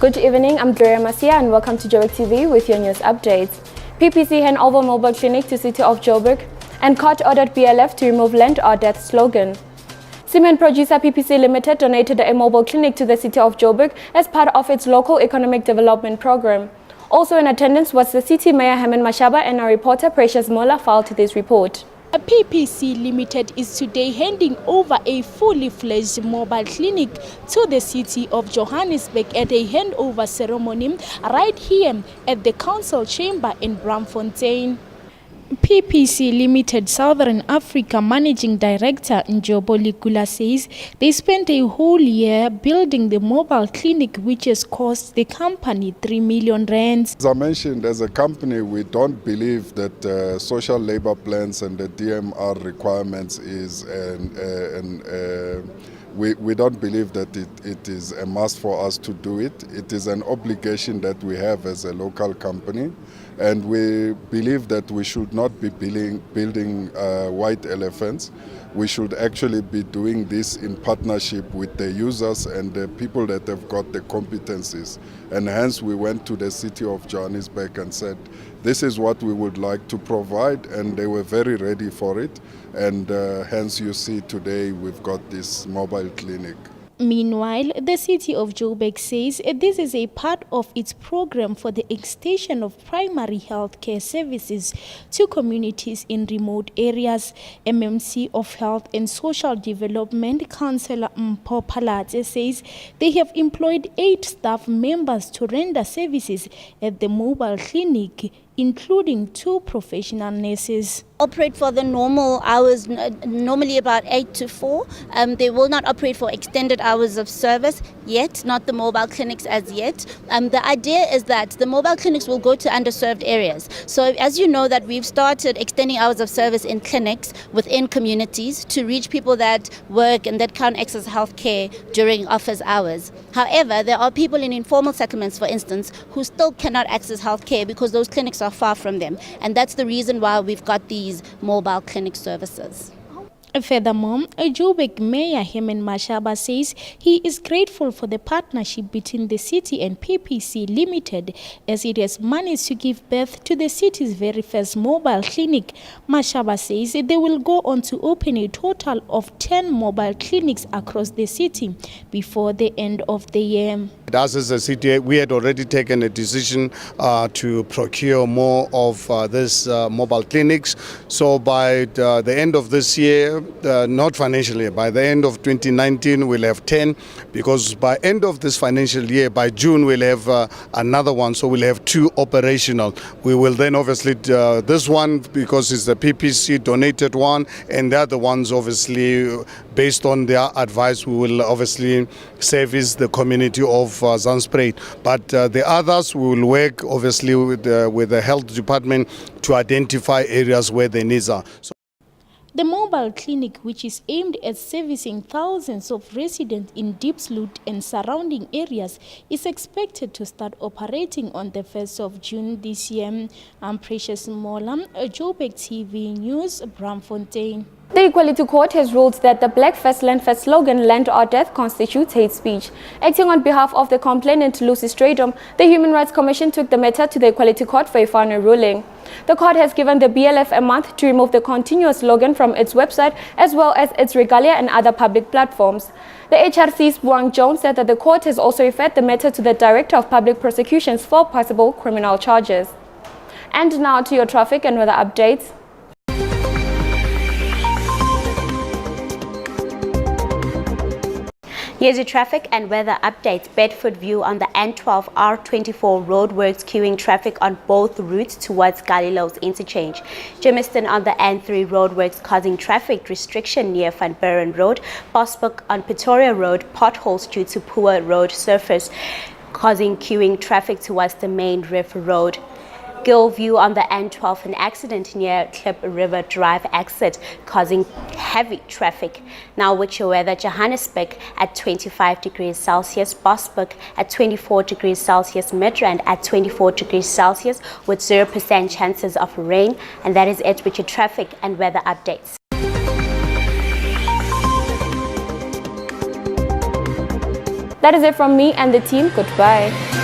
Good evening, I'm Gloria Masia and welcome to Joburgtv with your news updates. PPC hand over mobile clinic to City of Joburg and court ordered BLF to remove land or death slogan. Cement producer PPC Limited donated a mobile clinic to the City of Joburg as part of its local economic development program. Also in attendance was the City Mayor Herman Mashaba and our reporter Precious Mola filed this report. A PPC Limited is today handing over a fully fledged mobile clinic to the city of Johannesburg at a handover ceremony right here at the council chamber in Braamfontein. PPC Limited Southern Africa Managing Director Njobo Ligula says they spent a whole year building the mobile clinic, which has cost the company 3 million rands. As I mentioned, as a company, we don't believe that social labor plans and the DMR requirements is we don't believe that it is a must for us to do it. It is an obligation that we have as a local company, and we believe that we should not be building white elephants. We should actually be doing this in partnership with the users and the people that have got the competencies. And hence we went to the City of Johannesburg and said, this is what we would like to provide, and they were very ready for it. And hence you see today we've got this mobile clinic. Meanwhile, the City of Joburg says this is a part of its program for the extension of primary health care services to communities in remote areas. MMC of Health and Social Development, Councillor Mpho Phalatse, says they have employed 8 staff members to render services at the mobile clinic, including 2 professional nurses. Operate for the normal hours, normally about 8 to 4. They will not operate for extended hours of service yet, not the mobile clinics as yet. The idea is that the mobile clinics will go to underserved areas. So as you know that we've started extending hours of service in clinics within communities to reach people that work and that can't access health care during office hours. However, there are people in informal settlements, for instance, who still cannot access health care because those clinics are far from them. And that's the reason why we've got these mobile clinic services. Furthermore, Joburg Mayor Herman Mashaba says he is grateful for the partnership between the city and PPC Limited as it has managed to give birth to the city's very first mobile clinic. Mashaba says they will go on to open a total of 10 mobile clinics across the city before the end of the year. Us as a city, we had already taken a decision to procure more of these mobile clinics. So by the end of this year, not financially, by the end of 2019 we'll have 10, because by end of this financial year, by June we'll have another one, so we'll have 2 operational. We will then obviously, this one because it's the PPC donated one, and the other ones obviously based on their advice we will obviously service the community of Zanspruit. But the others we will work obviously with the health department to identify areas where the needs are. The mobile clinic, which is aimed at servicing thousands of residents in Diepsloot and surrounding areas, is expected to start operating on the 1st of June this year. I'm Precious Mola, Joburgtv News, Braamfontein. The Equality Court has ruled that the Black First Land First slogan, Land or Death, constitutes hate speech. Acting on behalf of the complainant Lucy Stradom, the Human Rights Commission took the matter to the Equality Court for a final ruling. The court has given the BLF a month to remove the continuous slogan from its website as well as its regalia and other public platforms. The HRC's Buang Jones said that the court has also referred the matter to the Director of Public Prosecutions for possible criminal charges. And now to your traffic and weather updates. Here's your traffic and weather updates. Bedford View on the N12 R24 roadworks queuing traffic on both routes towards Galileo's interchange. Germiston on the N3 roadworks causing traffic restriction near Van Buren Road. Bosbok on Pretoria Road, potholes due to poor road surface causing queuing traffic towards the main River Road. Gillview on the N12, an accident near Klip River Drive exit causing heavy traffic. Now with your weather, Johannesburg at 25 degrees Celsius, Bosbok at 24 degrees Celsius, Midrand at 24 degrees Celsius with 0% chances of rain. And that is it with your traffic and weather updates. That is it from me and the team. Goodbye.